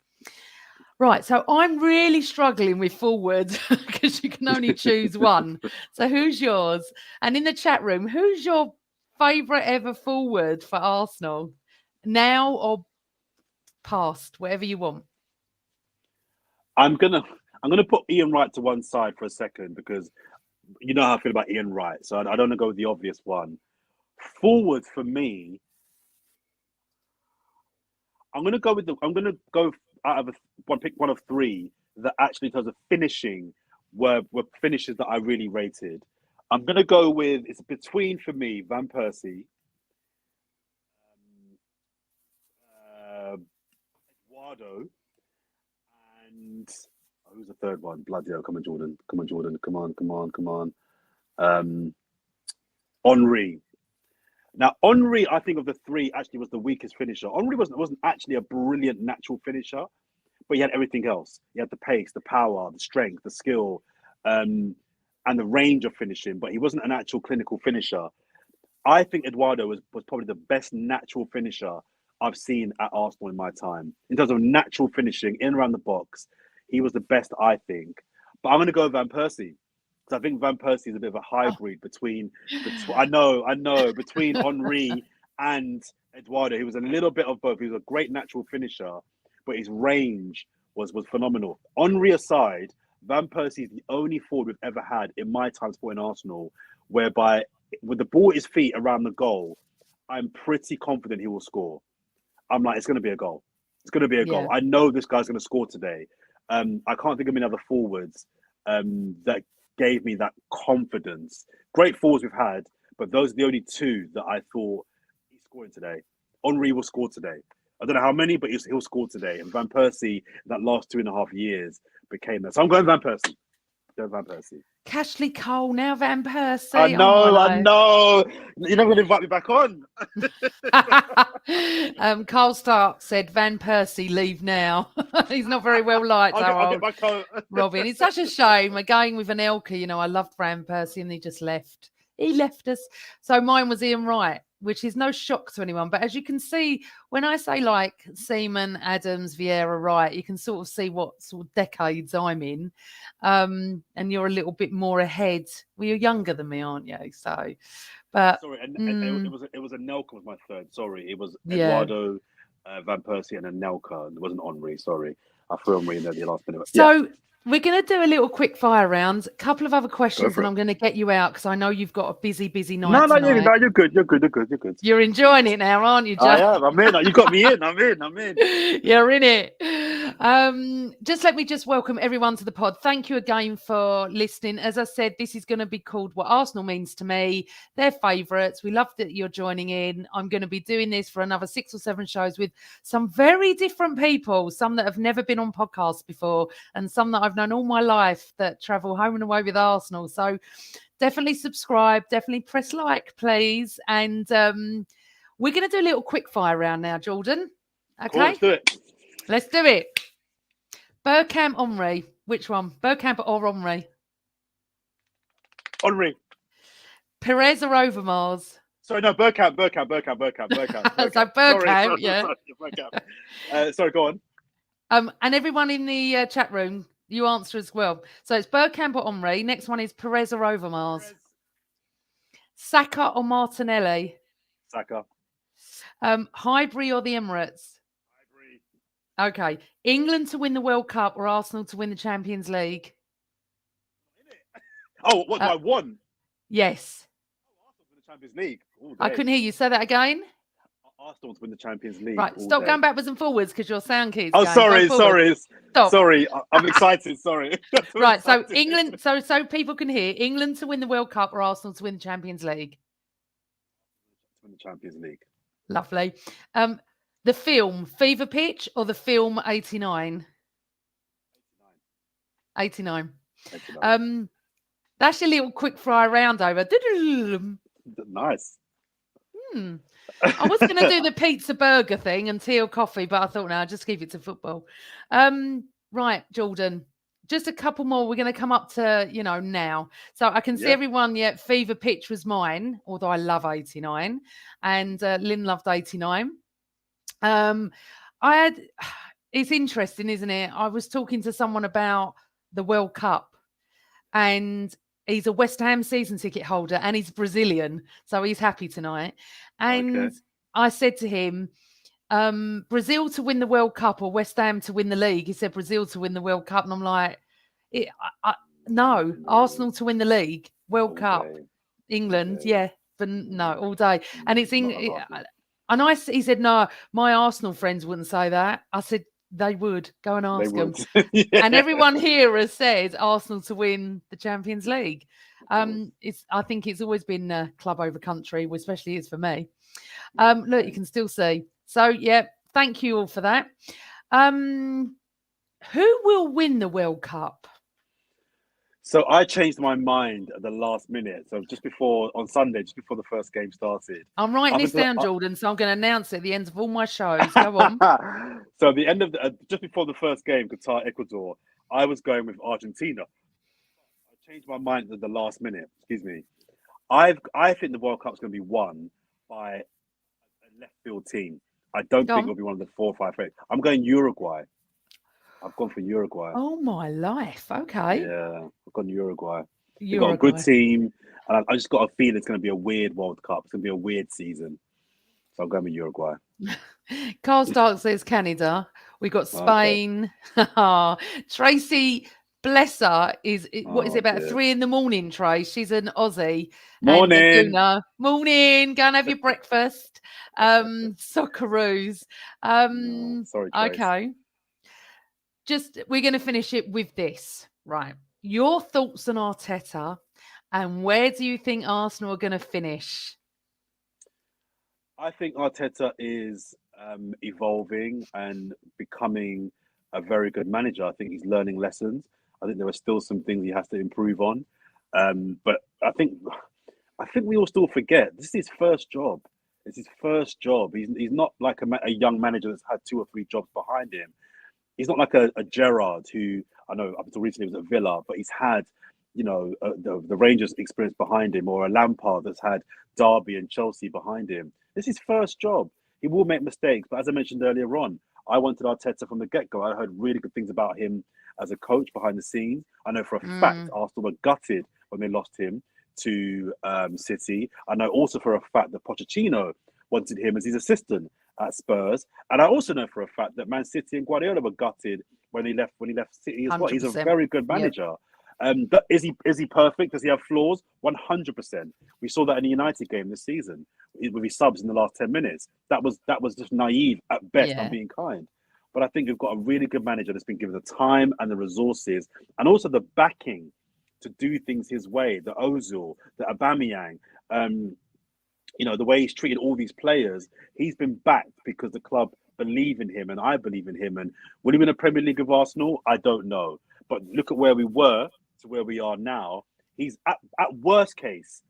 Right, so I'm really struggling with forwards because you can only choose one. So who's yours? And in the chat room, who's your favourite ever forward for Arsenal? Now or past, whatever you want. I'm gonna put Ian Wright to one side for a second because you know how I feel about Ian Wright. So I don't want to go with the obvious one. Forward for me, I'm gonna go out of pick one of 3 that actually, in terms of finishing, were finishes that I really rated. I'm gonna go with, it's between for me Van Persie, Eduardo, and who's the third one? Bloody hell! Come on, Jordan! Come on! Henry. Now, Henry, I think of the 3, actually was the weakest finisher. Henry wasn't actually a brilliant natural finisher, but he had everything else. He had the pace, the power, the strength, the skill, and the range of finishing, but he wasn't an actual clinical finisher. I think Eduardo was probably the best natural finisher I've seen at Arsenal in my time. In terms of natural finishing, in around the box, he was the best, I think. But I'm going to go Van Persie. I think Van Persie is a bit of a hybrid between between Henry and Eduardo. He was a little bit of both. He was a great natural finisher, but his range was phenomenal. Henry aside, Van Persie is the only forward we've ever had in my time supporting Arsenal, whereby with the ball at his feet around the goal, I'm pretty confident he will score. I'm like, it's going to be a goal. It's going to be a goal. I know this guy's going to score today. I can't think of any other forwards that gave me that confidence. Great forwards we've had, but those are the only two that I thought he's scoring today. Henry will score today. I don't know how many, but he'll score today. And Van Persie, that last 2.5 years, became that. So I'm going Van Persie. Van Persie. Cashley Cole, now Van Persie. I know. You're not going to invite me back on. Carl Stark said, Van Persie, leave now. He's not very well liked, I'll get back on. Robin. It's such a shame. We're going with Anelka. I loved Van Persie and he just left. He left us. So mine was Ian Wright, which is no shock to anyone. But as you can see, when I say like Seaman, Adams, Vieira, Wright, you can sort of see what sort of decades I'm in. And you're a little bit more ahead. Well, you're younger than me, aren't you? So, but sorry, and it was Anelka was my third. Sorry, it was Eduardo, Van Persie, and Anelka. It wasn't Henry. Sorry, I threw Henry in there the last minute. So. We're going to do a little quick fire round, a couple of other questions, and I'm going to get you out because I know you've got a busy night tonight. No, you're good. You're enjoying it now, aren't you, Joe? I am. I'm in. You got me in. I'm in. You're in it. Just let me welcome everyone to the pod. Thank you again for listening. As I said, this is going to be called What Arsenal Means to Me. They're favourites. We love that you're joining in. I'm going to be doing this for another 6 or 7 shows with some very different people, some that have never been on podcasts before and some that I've known all my life that travel home and away with Arsenal. So definitely subscribe, definitely press like, please. And we're going to do a little quick fire round now, Jordan. Okay, cool, let's do it. Let's do it. Bergkamp, Henry. Which one? Bergkamp or Henry? Henry. Perez or Overmars? Sorry, no, Bergkamp. So Bergkamp, yeah. Sorry, sorry, go on. And everyone in the chat room, you answer as well. So it's Bergkamp or Henry. Next one is Perez or Overmars. Perez. Saka or Martinelli. Saka. Highbury or the Emirates. Highbury. Okay. England to win the World Cup or Arsenal to win the Champions League. Oh, what do I want? Yes. Arsenal to win the Champions League. I couldn't hear you. Say that again. Arsenal to win the Champions League. Right, stop going backwards and forwards because your sound keeps going. Sorry. Stop. Sorry, I'm excited. Sorry. Right, so England, so people can hear England to win the World Cup or Arsenal to win the Champions League. To win the Champions League. Lovely. The film Fever Pitch or the film 89? 89. That's your little quick fire round over. Nice. I was going to do the pizza burger thing and tea or coffee, but I thought, no, just keep it to football. Right, Jordan, just a couple more. We're going to come up to, now. So I can see everyone, Fever Pitch was mine, although I love 89. And Lynn loved 89. It's interesting, isn't it? I was talking to someone about the World Cup and he's a West Ham season ticket holder and he's Brazilian, so he's happy tonight. And I said to him, Brazil to win the World Cup or West Ham to win the league? He said Brazil to win the World Cup. And I'm like, no, Arsenal to win the league, World Cup, England, but no, all day. And it's he said, no, my Arsenal friends wouldn't say that. I said, they would. Go and ask them. And everyone here has said Arsenal to win the Champions League. I think it's always been club over country, especially is for me. Look, you can still see. So, thank you all for that. Who will win the World Cup? So I changed my mind at the last minute. So on Sunday, just before the first game started. I'm writing this down, Jordan, so I'm going to announce it at the end of all my shows. Go on. So at the end of just before the first game, Qatar, Ecuador, I was going with Argentina. I changed my mind at the last minute. Excuse me. I think the World Cup's going to be won by a left field team. I don't think it'll be one of the 4 or 5 favorites. I'm going Uruguay. I've gone for Uruguay. Oh, my life. Okay. Yeah, I've gone Uruguay. They've got a good team. And I just got a feeling it's going to be a weird World Cup. It's going to be a weird season. So I'm going with Uruguay. Carl Stark says Canada. We got Okay. Spain. Tracy, bless her, what is it, Oh about dear. 3 a.m, Trace? She's an Aussie. And Morning. Aguna, morning, go and have your breakfast. Socceroos. No, sorry, Trace. Okay. We're going to finish it with this. Right. Your thoughts on Arteta, and where do you think Arsenal are going to finish? I think Arteta is evolving and becoming a very good manager. I think he's learning lessons. I think there are still some things he has to improve on. But I think we all still forget this is his first job. It's his first job. He's not like a young manager that's had 2 or 3 jobs behind him. He's not like a Gerrard who I know up until recently was at Villa, but he's had the Rangers experience behind him, or a Lampard that's had Derby and Chelsea behind him. This is his first job. He will make mistakes, but as I mentioned earlier on, I wanted Arteta from the get-go. I heard really good things about him as a coach behind the scenes. I know for a fact Arsenal were gutted when they lost him to City. I know also for a fact that Pochettino wanted him as his assistant at Spurs, and I also know for a fact that Man City and Guardiola were gutted when he left City as well. He's a 100%. very good manager. But is he perfect? Does he have flaws? 100%. We saw that in the United game this season with his subs in the last 10 minutes. That was just naive at best. Yeah. I'm being kind. But I think we've got a really good manager that's been given the time and the resources and also the backing to do things his way. The Ozil, the Aubameyang, the way he's treated all these players. He's been backed because the club believe in him and I believe in him. And will he win a Premier League with Arsenal? I don't know. But look at where we were to where we are now. He's at worst case,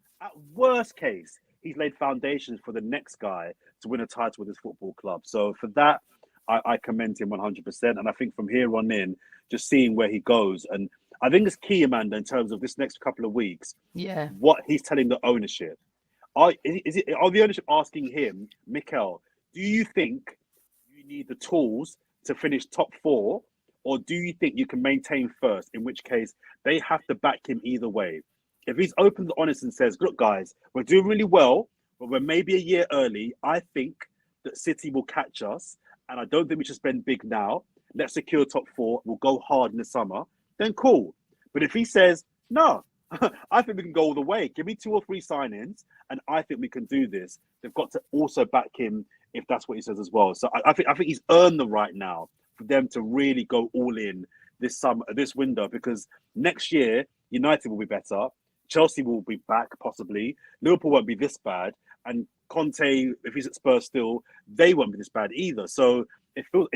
he's laid foundations for the next guy to win a title with his football club. So for that, I commend him 100%. And I think from here on in, just seeing where he goes. And I think it's key, Amanda, in terms of this next couple of weeks, what he's telling the ownership. Are the ownership asking him, Mikel, do you think you need the tools to finish top 4? Or do you think you can maintain first? In which case, they have to back him either way. If he's open and honest and says, look, guys, we're doing really well, but we're maybe a year early. I think that City will catch us. And I don't think we should spend big now. Let's secure top 4. We'll go hard in the summer. Then cool. But if he says, no, I think we can go all the way. Give me 2 or 3 sign-ins, and I think we can do this. They've got to also back him if that's what he says as well. So I think he's earned the right now for them to really go all in this summer, this window, because next year United will be better, Chelsea will be back possibly, Liverpool won't be this bad, and Conte, if he's at Spurs still, they won't be this bad either. So this feels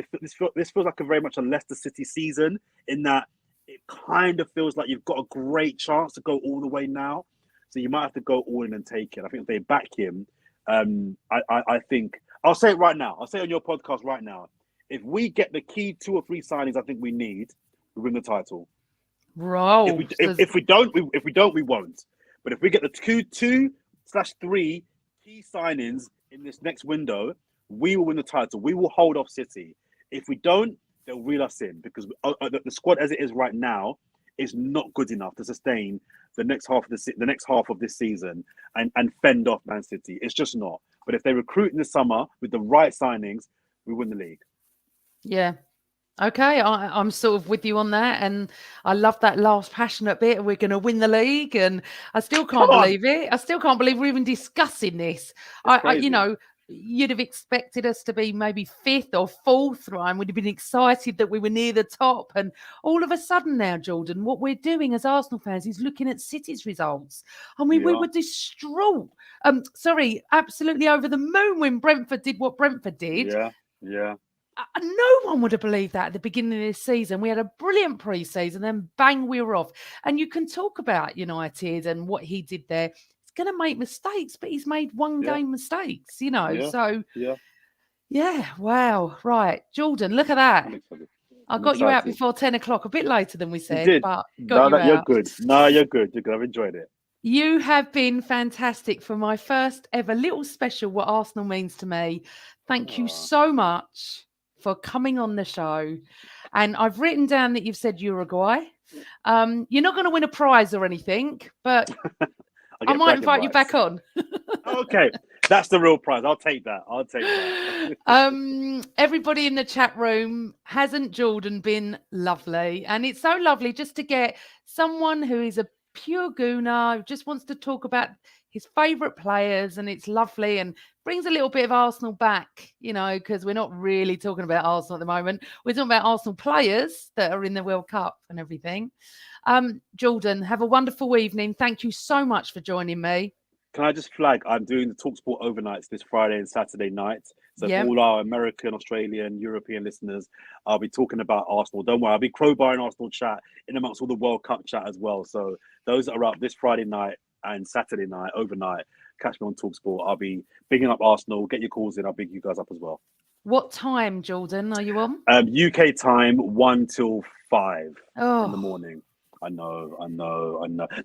like a very much a Leicester City season in that it kind of feels like you've got a great chance to go all the way now. So you might have to go all in and take it. I think if they back him, I think I'll say it right now. I'll say it on your podcast right now. If we get the key 2 or 3 signings I think we need, we win the title. Bro, if we don't, we won't. But if we get the 2/3 key signings in this next window, we will win the title. We will hold off City. If we don't, they'll reel us in because the squad as it is right now is not good enough to sustain the next half of this season and fend off Man City. It's just not. But if they recruit in the summer with the right signings, we win the league. Yeah. Okay, I'm sort of with you on that, and I love that last passionate bit. We're going to win the league, and I still can't believe it. I still can't believe we're even discussing this. You'd have expected us to be maybe 5th or 4th, right? We'd have been excited that we were near the top, and all of a sudden now, Jordan, what we're doing as Arsenal fans is looking at City's results, and we were distraught. Absolutely over the moon when Brentford did what Brentford did. Yeah. No one would have believed that at the beginning of this season. We had a brilliant pre-season, then bang, we were off. And you can talk about United and what he did there. He's going to make mistakes, but he's made game mistakes, So, wow. Right. Jordan, look at that. I got you out before 10 o'clock, a bit later than we said, but got you out. You're good. No, you're good. I've enjoyed it. You have been fantastic for my first ever little special, What Arsenal Means to Me. Thank you so much for coming on the show. And I've written down that you've said Uruguay. You're not going to win a prize or anything, but I might invite you back on. Okay. That's the real prize. I'll take that. I'll take that. Everybody in the chat room, hasn't Jordan been lovely? And it's so lovely just to get someone who is a pure gooner, who just wants to talk about his favourite players, and it's lovely and brings a little bit of Arsenal back, you know, because we're not really talking about Arsenal at the moment. We're talking about Arsenal players that are in the World Cup and everything. Jordan, have a wonderful evening. Thank you so much for joining me. Can I just flag, I'm doing the TalkSport overnights this Friday and Saturday night. So for all our American, Australian, European listeners, I'll be talking about Arsenal. Don't worry, I'll be crowbarring Arsenal chat in amongst all the World Cup chat as well. So those that are up this Friday night and Saturday night, overnight, catch me on TalkSport. I'll be bigging up Arsenal. Get your calls in. I'll big you guys up as well. What time, Jordan, are you on? UK time, 1 till 5 in the morning. I know.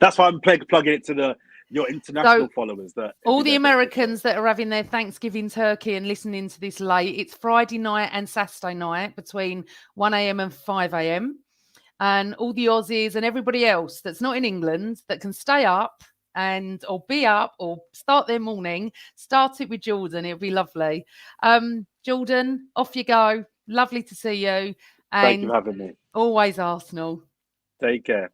That's why I'm plugging it to your international followers. That all the Americans that are having their Thanksgiving turkey and listening to this late, it's Friday night and Saturday night between 1 a.m. and 5 a.m. And all the Aussies and everybody else that's not in England that can stay up or be up or start their morning, start it with Jordan. It'll be lovely. Jordan, off you go. Lovely to see you. And thank you for having me. Always Arsenal. Take care.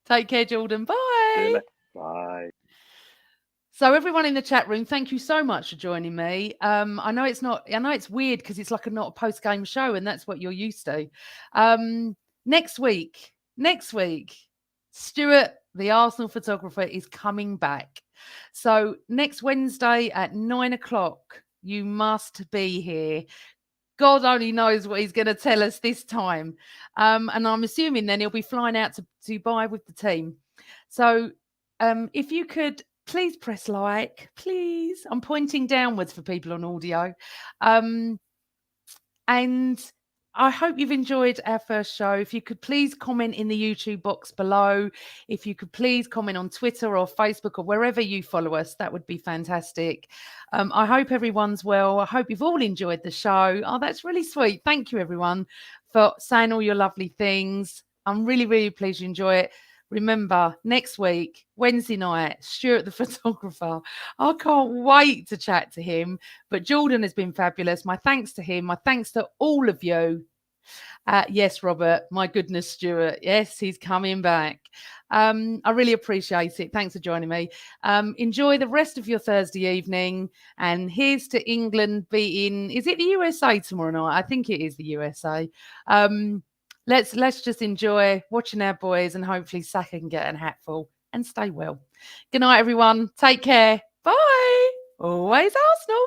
Take care, Jordan. Bye. Bye. So everyone in the chat room, thank you so much for joining me. I know it's weird because it's like not a post-game show, and that's what you're used to. Next week, Stuart, the Arsenal photographer, is coming back. So next Wednesday at 9:00, you must be here. God only knows what he's going to tell us this time. And I'm assuming then he'll be flying out to Dubai with the team. So if you could please press like, please. I'm pointing downwards for people on audio. And I hope you've enjoyed our first show. If you could please comment in the YouTube box below. If you could please comment on Twitter or Facebook or wherever you follow us, that would be fantastic. I hope everyone's well. I hope you've all enjoyed the show. Oh, that's really sweet. Thank you, everyone, for saying all your lovely things. I'm really, really pleased you enjoy it. Remember, next week, Wednesday night, Stuart the photographer. I can't wait to chat to him. But Jordan has been fabulous. My thanks to him. My thanks to all of you. Yes, Robert. My goodness, Stuart. Yes, he's coming back. I really appreciate it. Thanks for joining me. Enjoy the rest of your Thursday evening. And here's to England beating, is it the USA tomorrow night? I think it is the USA. Let's just enjoy watching our boys, and hopefully Saka can get a hatful and stay well. Good night, everyone. Take care. Bye. Always Arsenal.